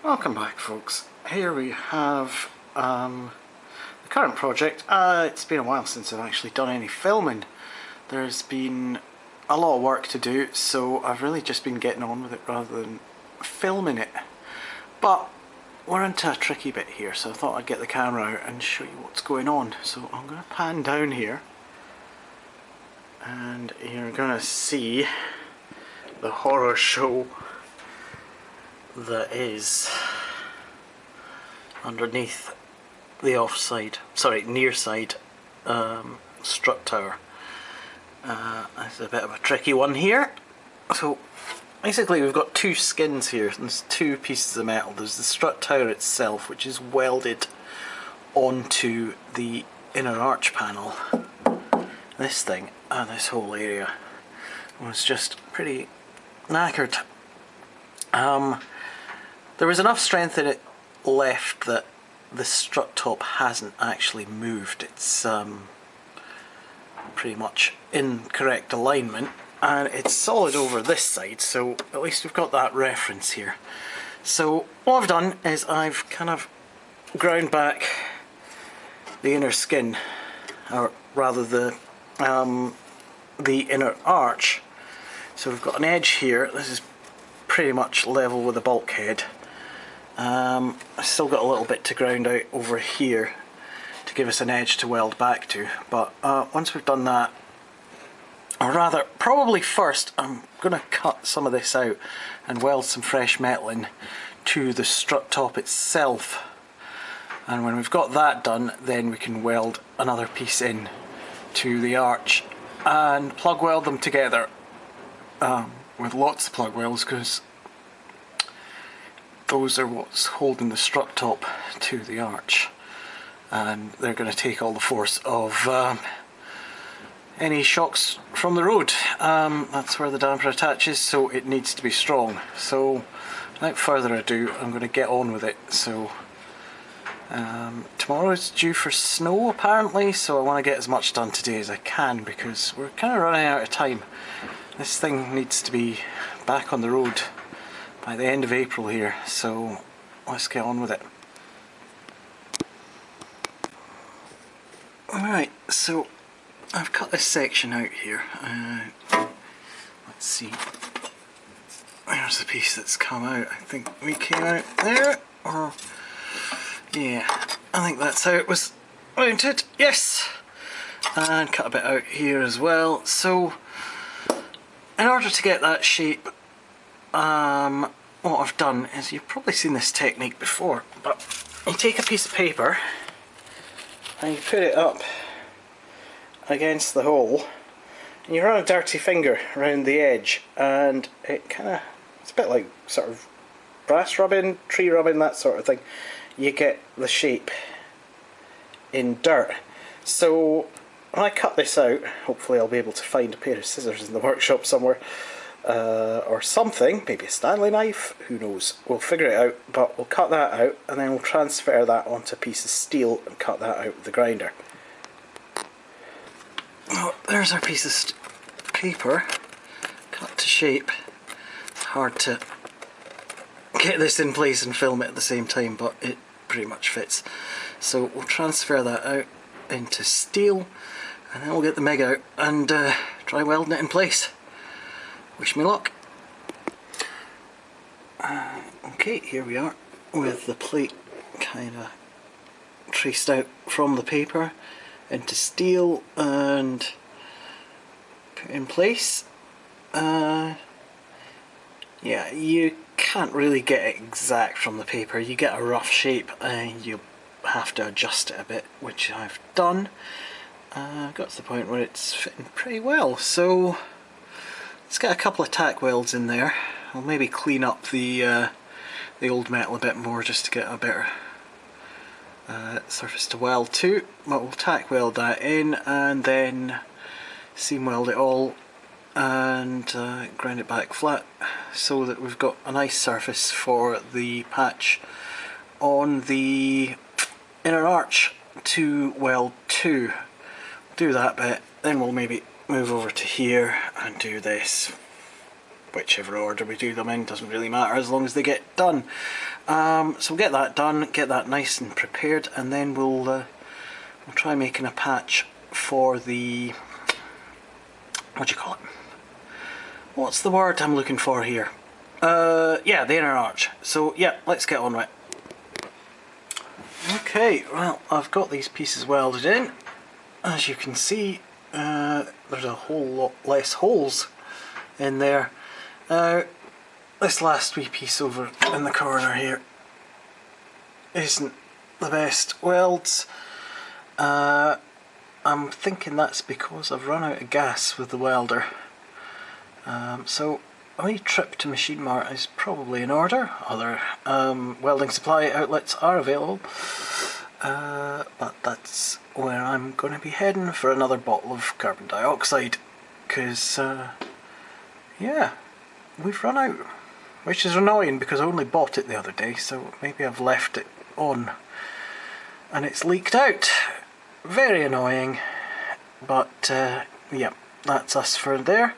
Welcome back, folks. Here we have the current project. It's been a while since I've actually done any filming. There's been a lot of work to do, so I've really just been getting on with it rather than filming it. But we're into a tricky bit here, so I thought I'd get the camera out and show you what's going on. So I'm going to pan down here and you're going to see the horror show that is underneath the near side strut tower. It's a bit of a tricky one here. So basically we've got two skins here. There's two pieces of metal. There's the strut tower itself, which is welded onto the inner arch panel. This thing and this whole area was just pretty knackered. There was enough strength in it left that the strut top hasn't actually moved. It's pretty much in correct alignment, and it's solid over this side, so at least we've got that reference here. So what I've done is I've kind of ground back the inner skin, or rather the inner arch. So we've got an edge here. This is pretty much level with the bulkhead. I've still got a little bit to ground out over here to give us an edge to weld back to, but once we've done that, or rather probably first I'm going to cut some of this out and weld some fresh metal in to the strut top itself, and when we've got that done then we can weld another piece in to the arch and plug weld them together with lots of plug welds, because those are what's holding the strut top to the arch, and they're going to take all the force of any shocks from the road. That's where the damper attaches, so it needs to be strong. So without further ado, I'm going to get on with it. So tomorrow is due for snow apparently, so I want to get as much done today as I can because we're kind of running out of time. This thing needs to be back on the road by the end of April here, so let's get on with it. Alright, so I've cut this section out here. Let's see. There's the piece that's come out. I think we came out there, or yeah, I think that's how it was mounted. Yes! And cut a bit out here as well. So in order to get that shape, what I've done is, you've probably seen this technique before, but you take a piece of paper and you put it up against the hole and you run a dirty finger around the edge, and it's a bit like sort of brass rubbing, tree rubbing, that sort of thing. You get the shape in dirt. So when I cut this out, hopefully I'll be able to find a pair of scissors in the workshop somewhere, or something, maybe a Stanley knife, who knows, we'll figure it out. But we'll cut that out and then we'll transfer that onto a piece of steel and cut that out with the grinder. Oh, there's our piece of paper cut to shape. It's hard to get this in place and film it at the same time, but it pretty much fits. So we'll transfer that out into steel and then we'll get the MIG out and try welding it in place. Wish me luck. Okay, here we are with the plate kind of traced out from the paper into steel and put in place. Yeah, you can't really get it exact from the paper. You get a rough shape and you have to adjust it a bit, which I've done. Got to the point where it's fitting pretty well. So let's get a couple of tack welds in there. I'll maybe clean up the old metal a bit more just to get a better surface to weld to. But we'll tack weld that in and then seam weld it all and grind it back flat so that we've got a nice surface for the patch on the inner arch to weld to. Do that bit, then we'll maybe move over to here and do this whichever order we do them in, doesn't really matter as long as they get done. So we'll get that done, get that nice and prepared, and then we'll try making a patch for the, what do you call it? What's the word I'm looking for here? Yeah, the inner arch. So yeah, let's get on with it. Okay, well, I've got these pieces welded in. As you can see, there's a whole lot less holes in there. This last wee piece over in the corner here isn't the best welds. I'm thinking that's because I've run out of gas with the welder. So a wee trip to Machine Mart is probably in order. Other welding supply outlets are available, but that's where I'm going to be heading for another bottle of carbon dioxide, because yeah, we've run out, which is annoying because I only bought it the other day, so maybe I've left it on and it's leaked out. Very annoying, but yeah, that's us for there.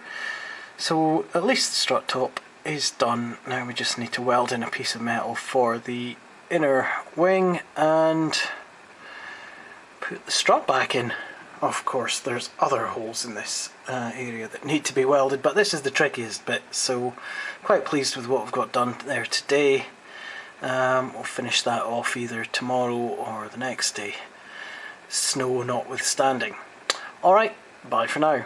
So at least the strut top is done. Now we just need to weld in a piece of metal for the inner wing and put the strut back in. Of course there's other holes in this area that need to be welded, but this is the trickiest bit, so quite pleased with what I've got done there today. We'll finish that off either tomorrow or the next day, snow notwithstanding. Alright, bye for now.